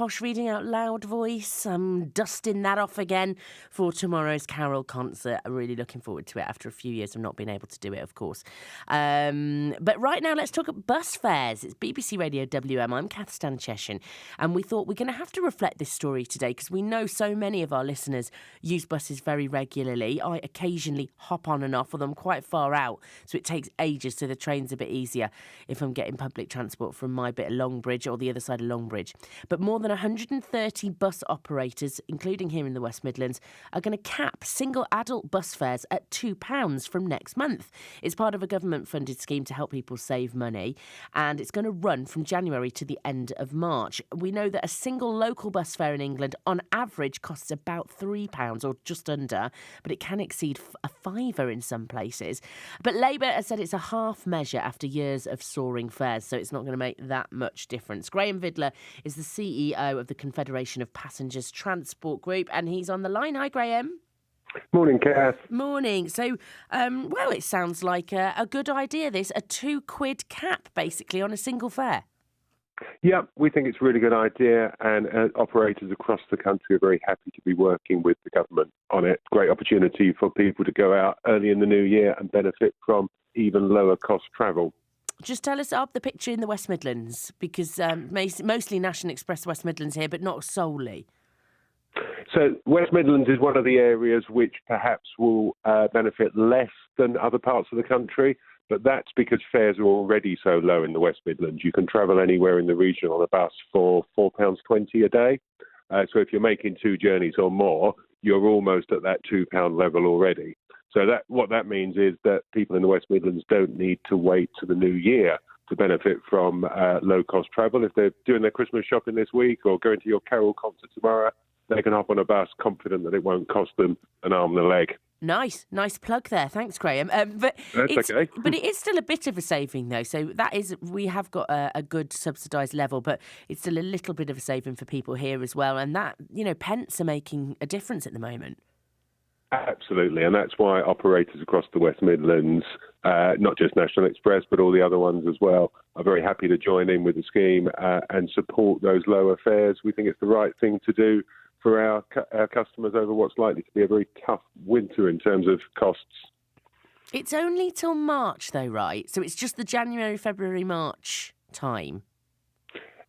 posh reading out loud voice. I'm dusting that off again for tomorrow's Carol concert. I'm really looking forward to it after a few years of not being able to do it, of course. But right now, let's talk about bus fares. It's BBC Radio WM. I'm Kath Stancheshin, and we thought we're going to have to reflect this story today because we know so many of our listeners use buses very regularly. I occasionally hop on and off, although I'm quite far out, so it takes ages, so the train's a bit easier if I'm getting public transport from my bit of Longbridge or the other side of Longbridge. But more than 130 bus operators, including here in the West Midlands, are going to cap single adult bus fares at £2 from next month. It's part of a government-funded scheme to help people save money, and it's going to run from January to the end of March. We know that a single local bus fare in England, on average, costs about £3 or just under, but it can exceed a fiver in some places. But Labour has said it's a half measure after years of soaring fares, so it's not going to make that much difference. Graham Vidler is the CEO of the Confederation of Passengers Transport Group, and he's on the line. Hi, Graham. Morning, Kath. Morning. So, well, it sounds like a good idea, this, a £2 cap, basically, on a single fare. Yeah, we think it's a really good idea, and operators across the country are very happy to be working with the government on it. Great opportunity for people to go out early in the new year and benefit from even lower cost travel. Just tell us up the picture in the West Midlands, because mostly National Express West Midlands here, but not solely. So West Midlands is one of the areas which perhaps will benefit less than other parts of the country, but that's because fares are already so low in the West Midlands. You can travel anywhere in the region on a bus for £4.20 a day. So if you're making two journeys or more, you're almost at that £2 level already. So what that means is that people in the West Midlands don't need to wait to the new year to benefit from low-cost travel. If they're doing their Christmas shopping this week or going to your Carol concert tomorrow, they can hop on a bus confident that it won't cost them an arm and a leg. Nice plug there. Thanks, Graham. That's okay. But it is still a bit of a saving, though. So we have got a good subsidised level, but it's still a little bit of a saving for people here as well. And that, pence are making a difference at the moment. Absolutely, and that's why operators across the West Midlands, not just National Express, but all the other ones as well, are very happy to join in with the scheme and support those lower fares. We think it's the right thing to do for our customers over what's likely to be a very tough winter in terms of costs. It's only till March, though, right? So it's just the January, February, March time.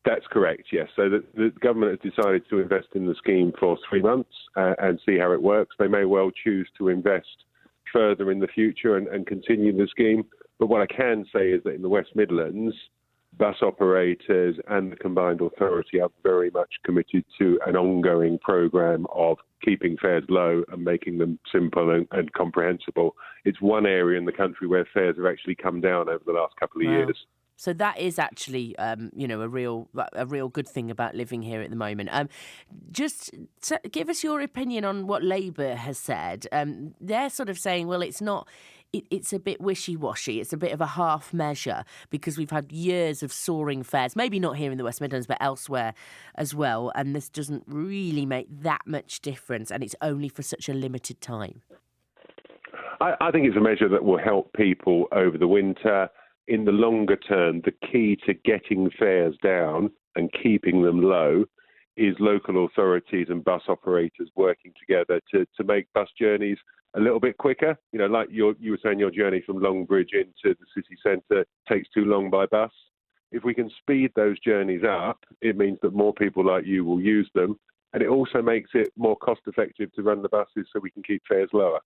That's correct, yes. So the government has decided to invest in the scheme for 3 months and see how it works. They may well choose to invest further in the future and continue the scheme. But what I can say is that in the West Midlands, bus operators and the combined authority are very much committed to an ongoing programme of keeping fares low and making them simple and comprehensible. It's one area in the country where fares have actually come down over the last couple of years. So that is actually, a real good thing about living here at the moment. Just give us your opinion on what Labour has said. They're sort of saying, well, it's not. It's a bit wishy-washy. It's a bit of a half measure because we've had years of soaring fares, maybe not here in the West Midlands, but elsewhere as well. And this doesn't really make that much difference. And it's only for such a limited time. I think it's a measure that will help people over the winter. In the longer term, the key to getting fares down and keeping them low is local authorities and bus operators working together to make bus journeys a little bit quicker. Like you were saying, your journey from Longbridge into the city centre takes too long by bus. If we can speed those journeys up, it means that more people like you will use them. And it also makes it more cost effective to run the buses so we can keep fares lower.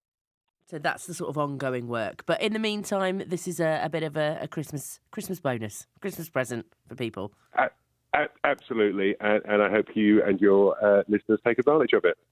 So that's the sort of ongoing work. But in the meantime, this is a bit of a Christmas bonus, Christmas present for people. Absolutely. And I hope you and your listeners take advantage of it.